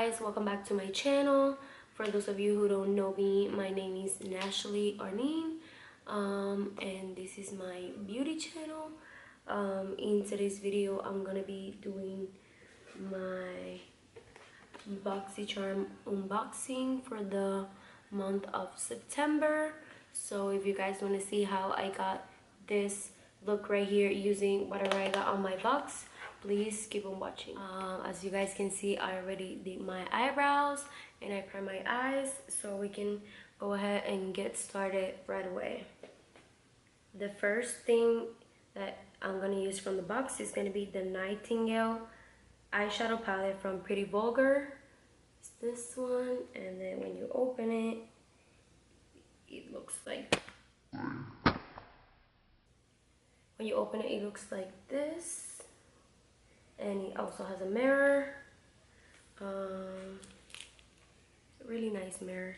guys, welcome back to my channel. For those of you who don't know me, my name is Nashalie Arlene, and this is my beauty channel. In today's video, I'm gonna be doing my Boxycharm unboxing for the month of September. So if you guys want to see how I got this look right here using whatever I got on my box, please keep on watching. As you guys can see, I already did my eyebrows and I primed my eyes, so we can go ahead and get started right away. The first thing that I'm gonna use from the box is gonna be the Nightingale eyeshadow palette from Pretty Vulgar. It's this one, and then when you open it, it looks like, when you open it, it looks like this. And it also has a mirror, really nice mirror.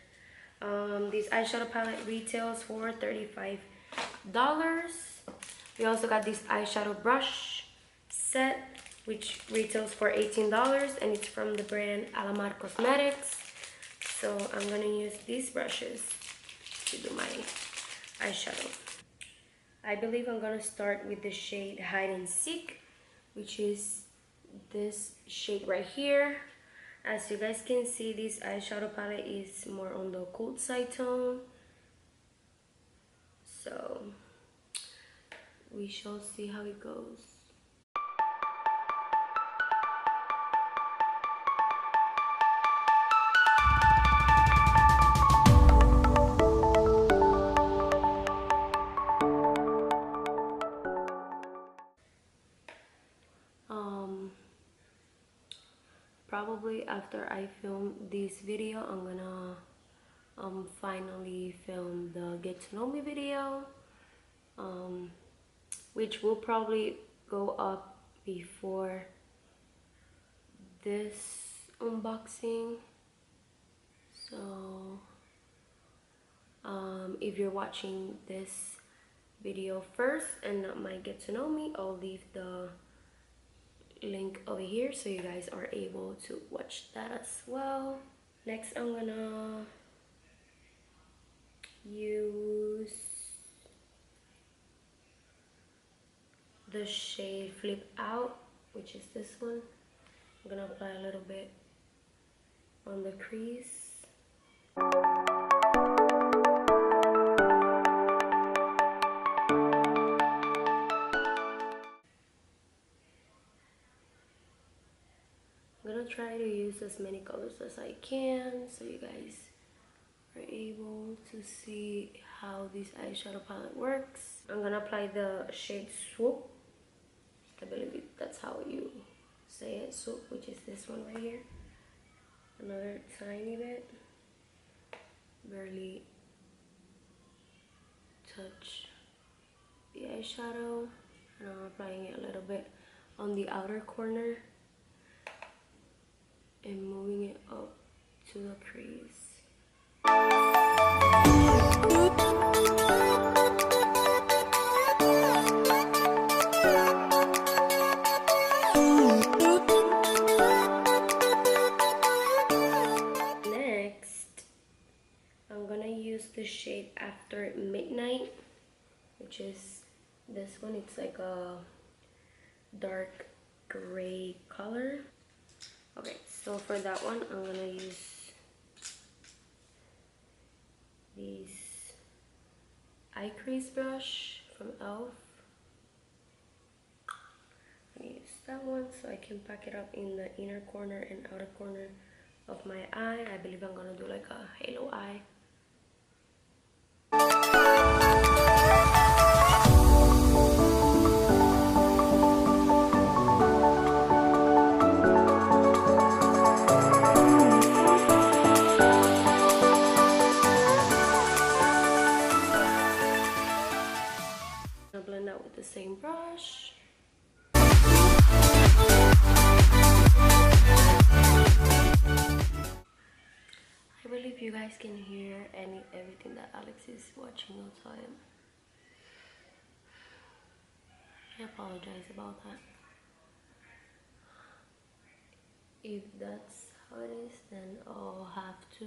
This eyeshadow palette retails for $35. We also got this eyeshadow brush set, which retails for $18, and it's from the brand Alamar Cosmetics. So I'm gonna use these brushes to do my eyeshadow. I believe I'm gonna start with the shade Hide and Seek, which is this shade right here. As you guys can see, this eyeshadow palette is more on the cool side tone, so we shall see how it goes. Probably after I film this video, I'm gonna finally film the get to know me video, which will probably go up before this unboxing. So if you're watching this video first and not my get to know me, I'll leave the link over here so you guys are able to watch that as well. Next, I'm gonna use the shade Flip Out, which is this one. I'm gonna apply a little bit on the crease. I'm gonna try to use as many colors as I can so you guys are able to see how this eyeshadow palette works. I'm gonna apply the shade Swoop. I believe that's how you say it, Swoop, which is this one right here. Another tiny bit. Barely touch the eyeshadow. And I'm applying it a little bit on the outer corner and moving it up to the crease. Next, I'm gonna use the shade After Midnight, which is this one. It's like a dark gray color. Okay, so for that one, I'm gonna use this eye crease brush from e.l.f. I'm gonna use that one so I can pack it up in the inner corner and outer corner of my eye. I believe I'm gonna do like a halo eye. Blend out with the same brush. I believe you guys can hear everything that Alex is watching outside. I apologize about that. If that's how it is, then I'll have to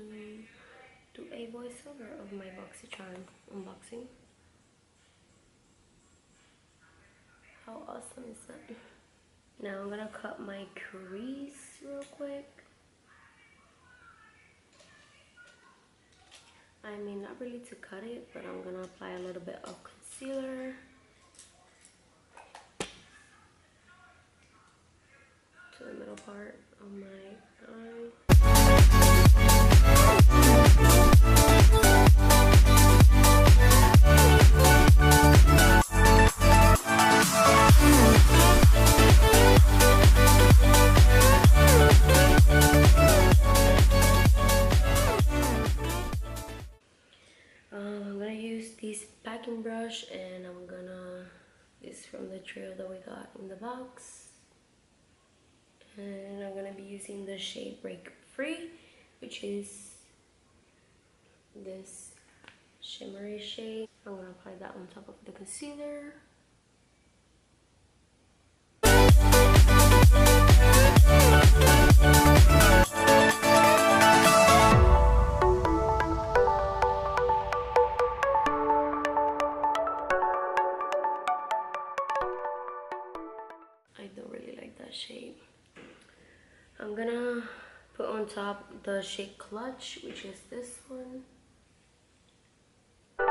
do a voiceover of my Boxycharm unboxing. How awesome is that? Now I'm gonna cut my crease real quick. I mean, not really to cut it, but I'm gonna apply a little bit of concealer to the middle part of my eye. I'm gonna use this packing brush, and I'm gonna, this is from the trio that we got in the box, and I'm gonna be using the shade Break Free, which is this shimmery shade. I'm gonna apply that on top of the concealer. I don't really like that shade. I'm gonna put on top the shade Clutch, which is this one. I'm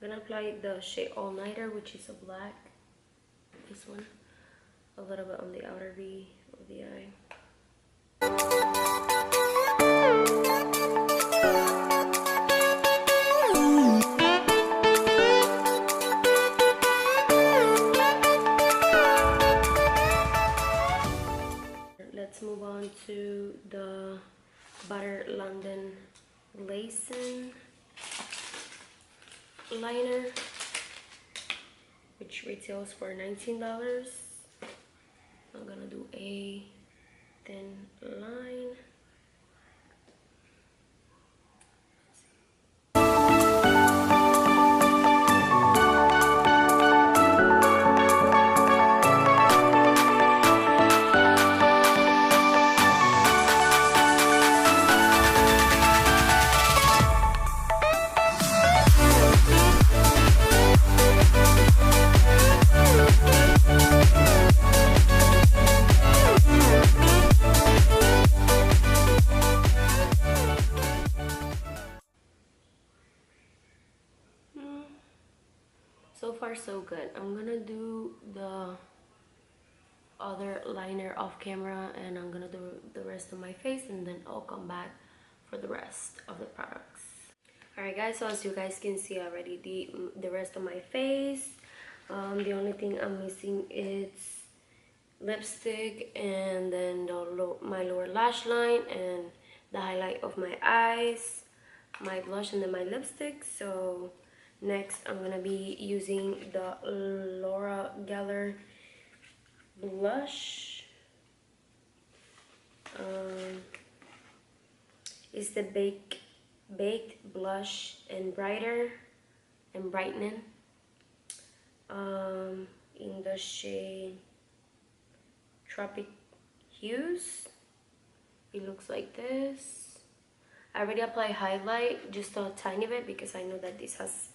gonna apply the shade All Nighter, which is a black. This one. A little bit on the outer V of the eye. Let's move on to the Butter London Lacing liner, which retails for $19. I'm gonna do a thin line. So far so good. I'm gonna do the other liner off camera, and I'm gonna do the rest of my face, and then I'll come back for the rest of the products. Alright guys, so as you guys can see already, the rest of my face, the only thing I'm missing is lipstick, and then my lower lash line, and the highlight of my eyes, my blush, and then my lipstick. So next I'm gonna be using the Laura Geller blush. It's the baked blush and brighter and brightening, in the shade Tropic Hues. It looks like this. I already applied highlight, just a tiny bit, because I know that this has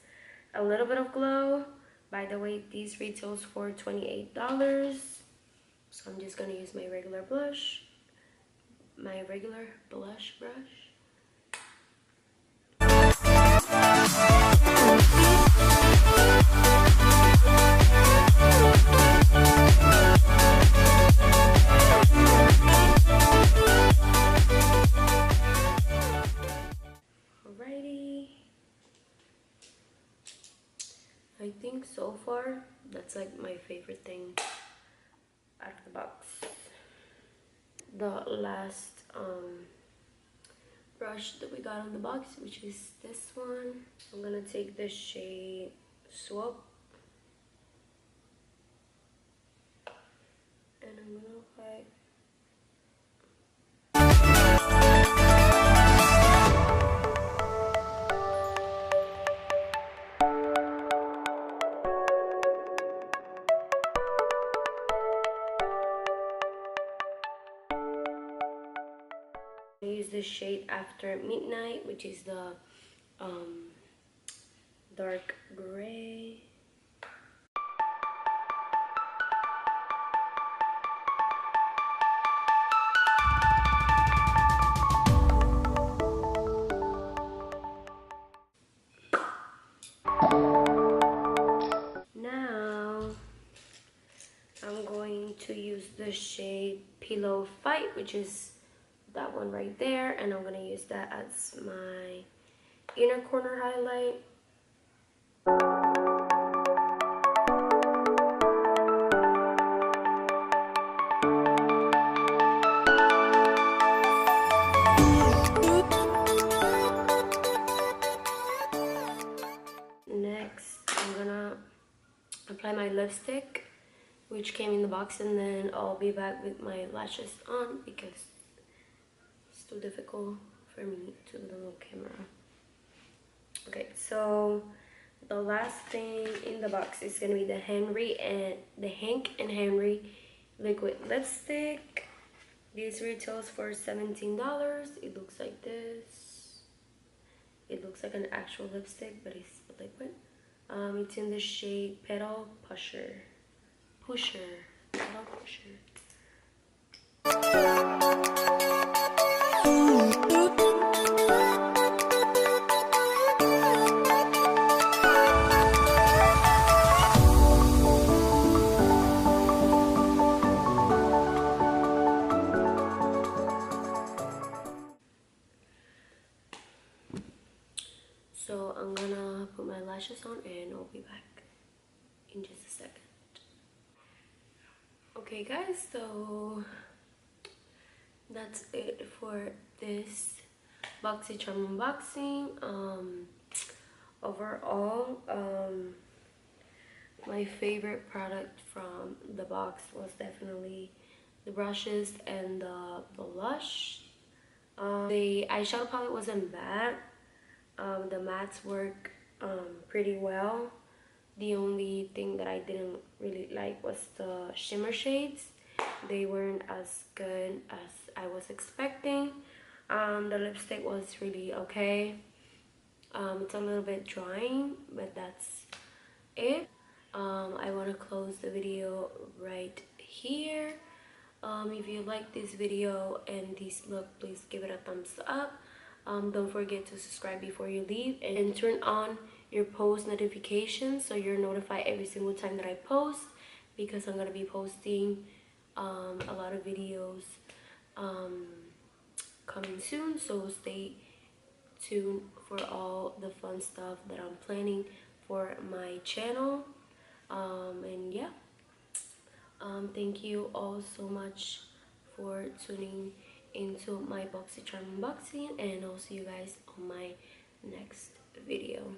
a little bit of glow. By the way, these retails for $28. So I'm just gonna use my regular blush, my regular blush brush. Alrighty. I think so far that's like my favorite thing out of the box. The last brush that we got on the box, which is this one. I'm gonna take the shade Swap, and I'm gonna apply. use the shade After Midnight, which is the dark gray. Now I'm going to use the shade Pillow Fight, which is that one right there, and I'm gonna use that as my inner corner highlight. Next, I'm gonna apply my lipstick, which came in the box, and then I'll be back with my lashes on because it's too difficult for me to do the little camera. Okay, so the last thing in the box is gonna be the Hank and Henry liquid lipstick. This retails for $17. It looks like this. It looks like an actual lipstick, but it's liquid. It's in the shade Petal Pusher. Petal Pusher. So I'm gonna put my lashes on and I'll be back in just a second. Okay guys, so that's it for this Boxycharm unboxing. Overall, my favorite product from the box was definitely the brushes and the blush. The eyeshadow palette wasn't bad. The mattes work pretty well. The only thing that I didn't really like was the shimmer shades. They weren't as good as I was expecting. The lipstick was really okay. It's a little bit drying, but that's it. I want to close the video right here. If you like this video and this look, please give it a thumbs up. Don't forget to subscribe before you leave and turn on your post notifications so you're notified every single time that I post, because I'm gonna be posting a lot of videos coming soon, so stay tuned for all the fun stuff that I'm planning for my channel. And yeah, thank you all so much for tuning into my Boxycharm unboxing, and I'll see you guys on my next video.